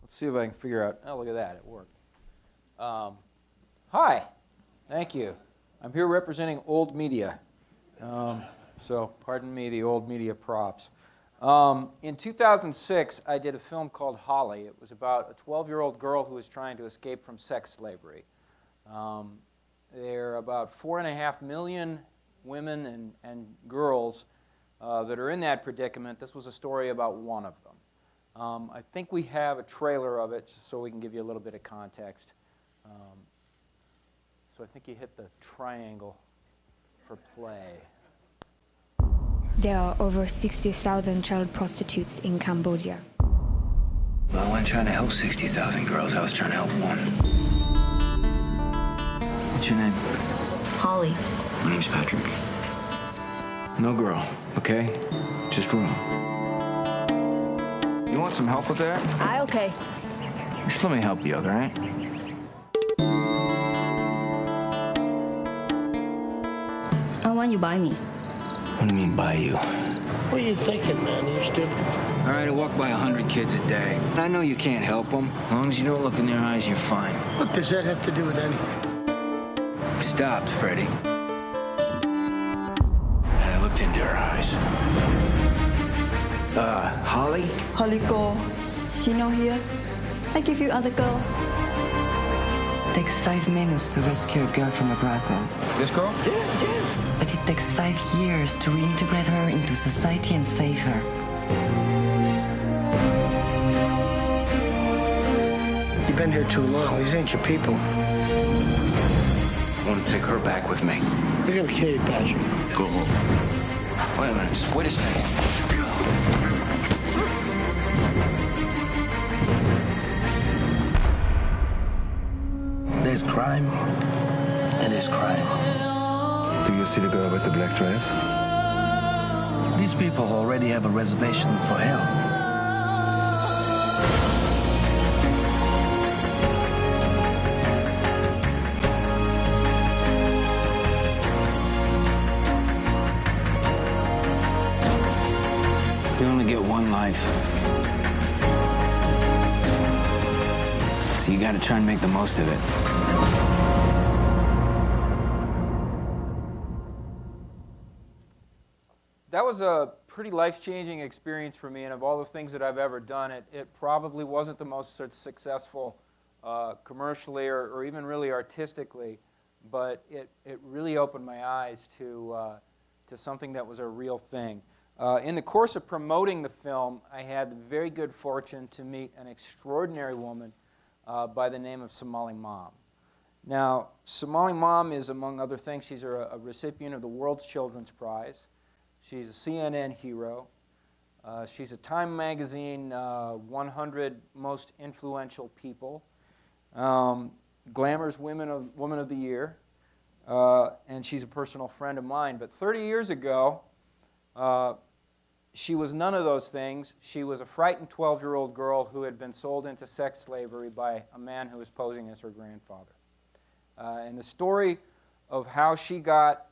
Let's see if I can figure out. Oh, look at that. It worked. Hi. Thank you. I'm here representing Old Media. So pardon me the Old Media props. In 2006, I did a film called Holly. It was about a 12-year-old girl who was trying to escape from sex slavery. There are about 4.5 million women and girls that are in that predicament. This was a story about one of them. I think we have a trailer of it so we can give you a little bit of context. So I think you hit the triangle for play. There are over 60,000 child prostitutes in Cambodia. Well, I wasn't trying to help 60,000 girls. I was trying to help one. What's your name? Holly. My name's Patrick. No girl, okay? Just room. You want some help with that? Okay. Just let me help you, all right? I want you by me. What do you mean by you? What are you thinking, man? You're stupid. All right, I walk by 100 kids a day. I know you can't help them. As long as you don't look in their eyes, you're fine. What does that have to do with anything? Stop, Freddie. And I looked into her eyes. Holly? Holly girl, she no here. I give you other girl. Takes 5 minutes to rescue a girl from a brothel. This girl? Yeah. But it takes 5 years to reintegrate her into society and save her. You've been here too long. These ain't your people. I want to take her back with me. They're gonna kill you, Patrick. Go home. Wait a minute, just wait a second. There's crime, and there's crime. Do you see the girl with the black dress? These people already have a reservation for hell. You only get one life. So you gotta try and make the most of it. That was a pretty life-changing experience for me, and of all the things that I've ever done, it probably wasn't the most successful commercially or even really artistically, but it really opened my eyes to something that was a real thing. In the course of promoting the film, I had the very good fortune to meet an extraordinary woman by the name of Somali Mom. Now, Somali Mom is, among other things, she's a recipient of the World's Children's Prize. She's a CNN hero. She's a Time Magazine 100 Most Influential People, Glamour's Woman of the Year, and she's a personal friend of mine. But 30 years ago, she was none of those things. She was a frightened 12-year-old girl who had been sold into sex slavery by a man who was posing as her grandfather. And the story of how she got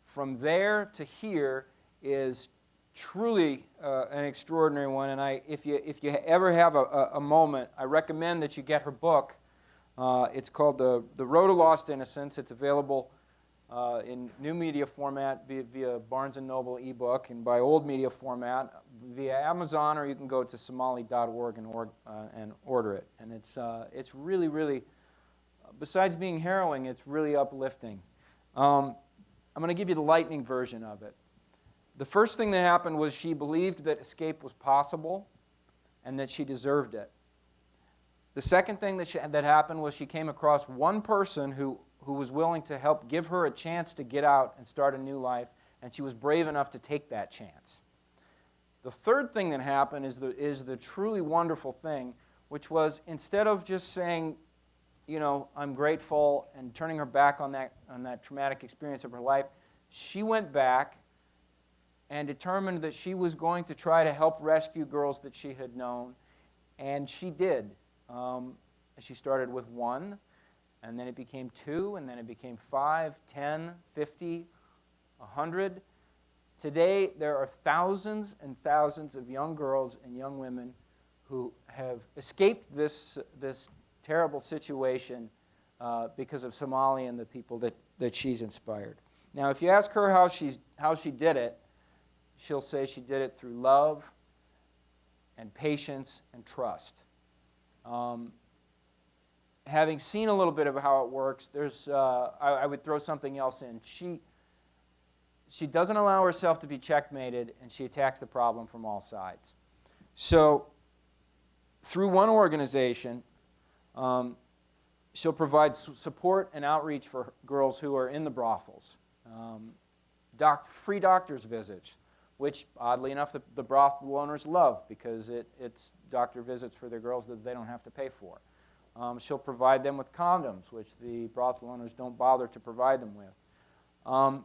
from there to here is truly an extraordinary one. And if you ever have a moment, I recommend that you get her book. It's called The Road to Lost Innocence. It's available in new media format via Barnes & Noble ebook, and by old media format via Amazon, or you can go to somali.org and order it. And it's really, really, besides being harrowing, it's really uplifting. I'm going to give you the lightning version of it. The first thing that happened was she believed that escape was possible and that she deserved it. The second thing that happened was she came across one person who was willing to help give her a chance to get out and start a new life, and she was brave enough to take that chance. The third thing that happened is the truly wonderful thing, which was instead of just saying, you know, I'm grateful and turning her back on that traumatic experience of her life, she went back and determined that she was going to try to help rescue girls that she had known, and she did. She started with 1, and then it became 2, and then it became 5, 10, 50, 100. Today, there are thousands and thousands of young girls and young women who have escaped this terrible situation because of Somali and the people that she's inspired. Now, if you ask her how she did it, she'll say she did it through love and patience and trust. Having seen a little bit of how it works, I would throw something else in. She doesn't allow herself to be checkmated, and she attacks the problem from all sides. So, through one organization, she'll provide support and outreach for girls who are in the brothels. Free doctor's visits, which, oddly enough, the brothel owners love because it's doctor visits for their girls that they don't have to pay for. She'll provide them with condoms, which the brothel owners don't bother to provide them with.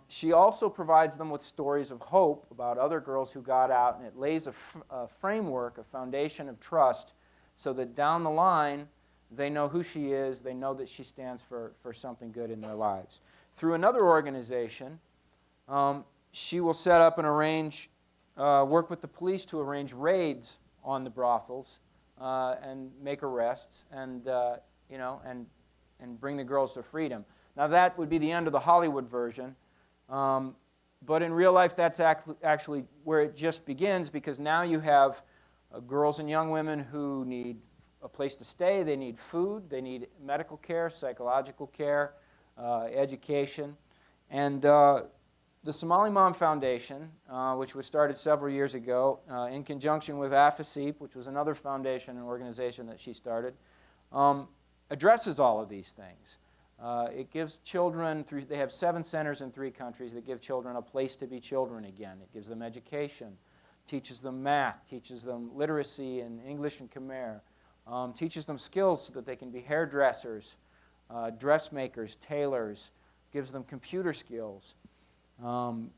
She also provides them with stories of hope about other girls who got out, and it lays a framework, a foundation of trust, so that down the line, they know who she is, they know that she stands for something good in their lives. Through another organization, she will set up and arrange, work with the police to arrange raids on the brothels and make arrests and bring the girls to freedom. Now that would be the end of the Hollywood version, but in real life that's actually where it just begins, because now you have girls and young women who need a place to stay, they need food, they need medical care, psychological care, education. And the Somali Mom Foundation, which was started several years ago in conjunction with AFASEEP, which was another foundation and organization that she started, addresses all of these things. It gives children, they have 7 centers in 3 countries that give children a place to be children again. It gives them education, teaches them math, teaches them literacy in English and Khmer, teaches them skills so that they can be hairdressers, dressmakers, tailors, gives them computer skills, helps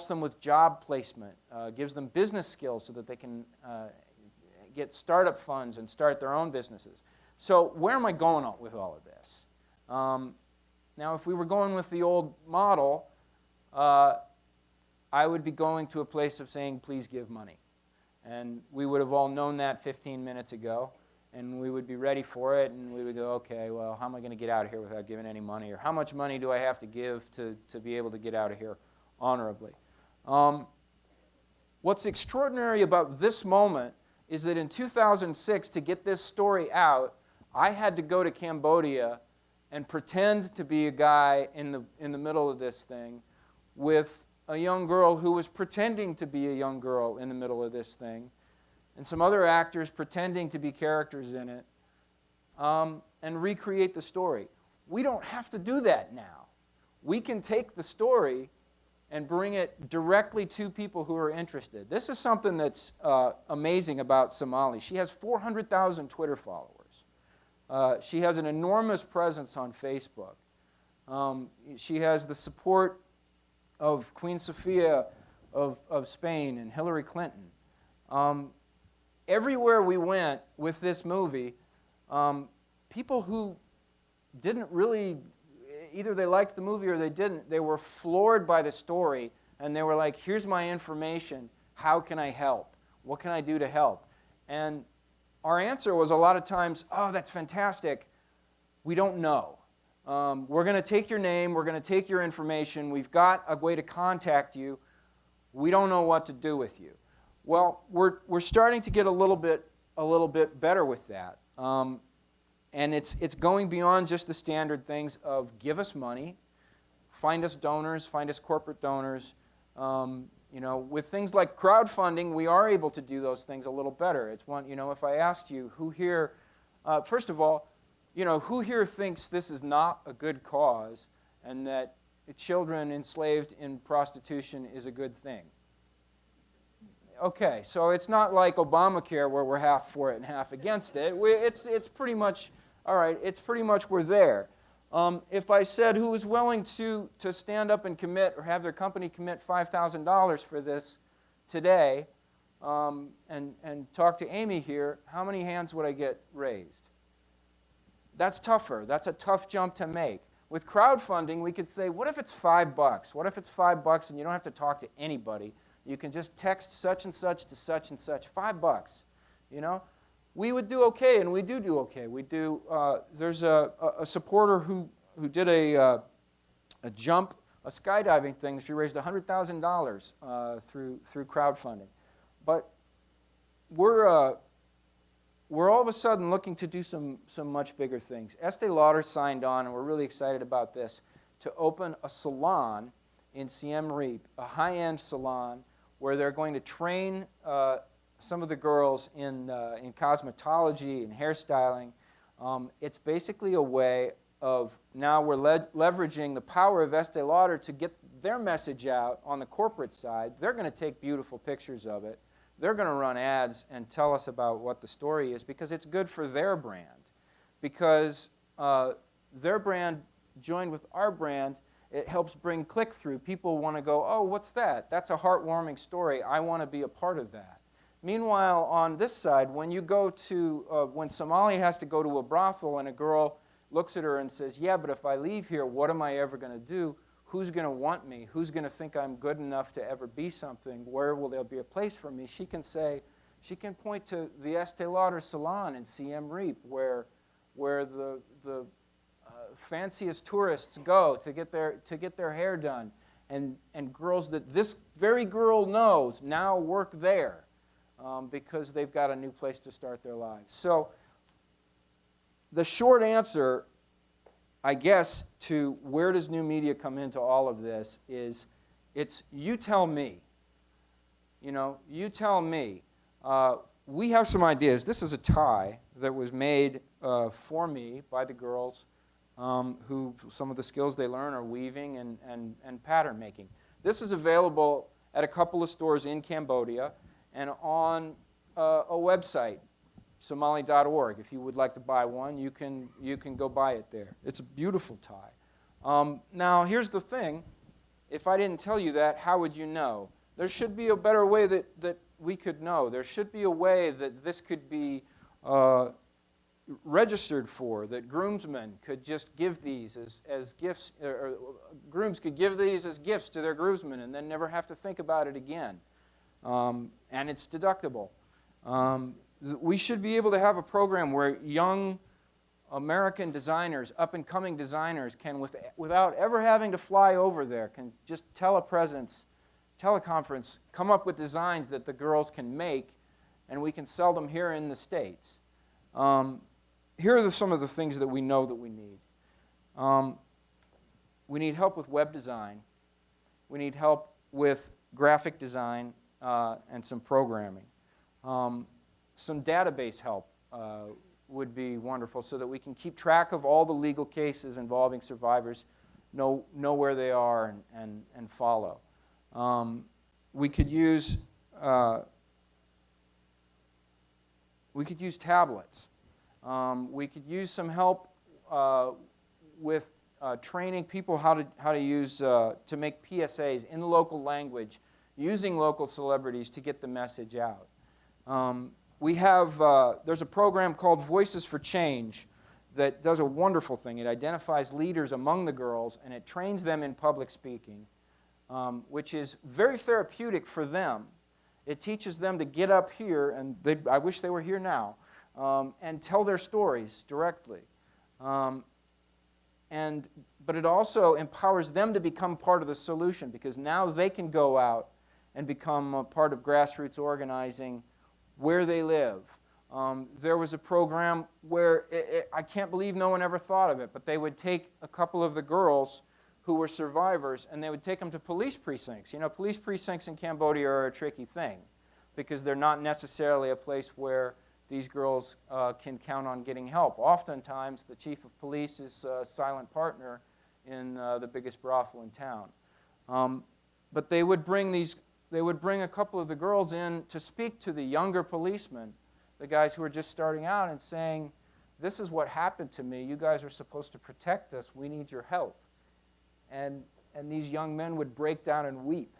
them with job placement, gives them business skills so that they can get startup funds and start their own businesses. So where am I going with all of this? Now, if we were going with the old model, I would be going to a place of saying, please give money. And we would have all known that 15 minutes ago, and we would be ready for it, and we would go, okay, well, how am I going to get out of here without giving any money? Or how much money do I have to give to be able to get out of here honorably? What's extraordinary about this moment is that in 2006, to get this story out, I had to go to Cambodia and pretend to be a guy in the middle of this thing with a young girl who was pretending to be a young girl in the middle of this thing, and some other actors pretending to be characters in it, and recreate the story. We don't have to do that now. We can take the story and bring it directly to people who are interested. This is something that's amazing about Somali. She has 400,000 Twitter followers. She has an enormous presence on Facebook. She has the support of Queen Sofia of Spain and Hillary Clinton. Everywhere we went with this movie, people who didn't really, either they liked the movie or they didn't, they were floored by the story, and they were like, here's my information, how can I help? What can I do to help? And our answer was a lot of times, oh, that's fantastic, we don't know. We're going to take your name, we're going to take your information, we've got a way to contact you, we don't know what to do with you. Well, we're starting to get a little bit better with that. And it's going beyond just the standard things of give us money, find us donors, find us corporate donors. With things like crowdfunding, we are able to do those things a little better. It's one, if I asked you who here, first of all, who here thinks this is not a good cause and that children enslaved in prostitution is a good thing? Okay, so it's not like Obamacare where we're half for it and half against it. It's pretty much, all right, it's pretty much we're there. If I said who was willing to stand up and commit or have their company commit $5,000 for this today and talk to Amy here, how many hands would I get raised? That's tougher. That's a tough jump to make. With crowdfunding, we could say, what if it's $5? What if it's $5 and you don't have to talk to anybody? You can just text such and such to such and such, $5, you know? We would do okay, and we do okay. We do, there's a supporter who did a jump, a skydiving thing. She raised $100,000 through crowdfunding. But we're all of a sudden looking to do some much bigger things. Estee Lauder signed on, and we're really excited about this, to open a salon in Siem Reap, a high-end salon where they're going to train some of the girls in cosmetology and hairstyling. It's basically a way of, now we're leveraging the power of Estee Lauder to get their message out on the corporate side. They're going to take beautiful pictures of it. They're going to run ads and tell us about what the story is, because it's good for their brand. Because their brand joined with our brand, it helps bring click-through. People want to go, oh, what's that? That's a heartwarming story. I want to be a part of that. Meanwhile, on this side, when you go to, when Somali has to go to a brothel and a girl looks at her and says, yeah, but if I leave here, what am I ever going to do? Who's going to want me? Who's going to think I'm good enough to ever be something? Where will there be a place for me? She can say, she can point to the Estee Lauder salon in Siem Reap, where the fanciest tourists go to get their hair done, and girls that this very girl knows now work there because they've got a new place to start their lives. So the short answer, I guess, to where does new media come into all of this is, it's you tell me. You know, you tell me. We have some ideas. This is a tie that was made for me by the girls who, some of the skills they learn are weaving and pattern making. This is available at a couple of stores in Cambodia and on a website, Somali.org. If you would like to buy one, you can go buy it there. It's a beautiful tie. Now, here's the thing. If I didn't tell you that, how would you know? There should be a better way that we could know. There should be a way that this could be registered for, that groomsmen could just give these as gifts, or grooms could give these as gifts to their groomsmen and then never have to think about it again. And it's deductible. We should be able to have a program where young American designers, up-and-coming designers, can, without ever having to fly over there, can just teleconference, come up with designs that the girls can make, and we can sell them here in the States. Here are some of the things that we know that we need. We need help with web design. We need help with graphic design and some programming. Some database help would be wonderful so that we can keep track of all the legal cases involving survivors, know where they are and follow. We could use tablets. We could use some help with training people how to use to make PSAs in the local language, using local celebrities to get the message out. We have there's a program called Voices for Change that does a wonderful thing. It identifies leaders among the girls and it trains them in public speaking, which is very therapeutic for them. It teaches them to get up here, and I wish they were here now, and tell their stories directly. But it also empowers them to become part of the solution, because now they can go out and become a part of grassroots organizing where they live. There was a program where, I can't believe no one ever thought of it, but they would take a couple of the girls who were survivors and they would take them to police precincts. You know, police precincts in Cambodia are a tricky thing because they're not necessarily a place where these girls can count on getting help. Oftentimes, the chief of police is a silent partner in the biggest brothel in town. But they would bring a couple of the girls in to speak to the younger policemen, the guys who are just starting out, and saying, this is what happened to me. You guys are supposed to protect us. We need your help. And these young men would break down and weep.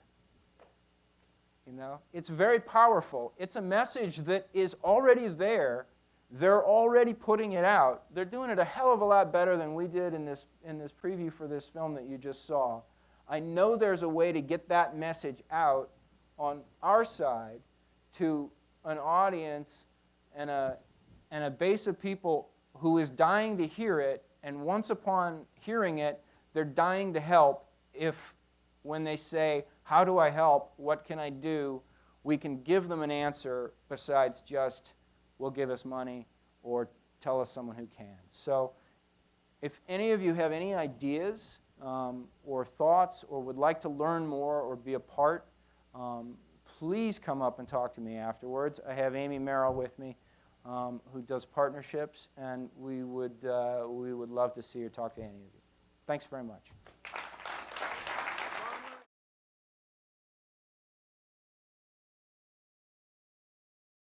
You know, it's very powerful. It's a message that is already there. They're already putting it out. They're doing it a hell of a lot better than we did in this preview for this film that you just saw. I know there's a way to get that message out on our side to an audience and a base of people who is dying to hear it, and once upon hearing it, they're dying to help. If when they say, how do I help, what can I do, we can give them an answer besides just, well, give us money or tell us someone who can. So if any of you have any ideas or thoughts or would like to learn more or be a part, please come up and talk to me afterwards. I have Amy Merrill with me, who does partnerships, and we would love to see her talk to any of you. Thanks very much.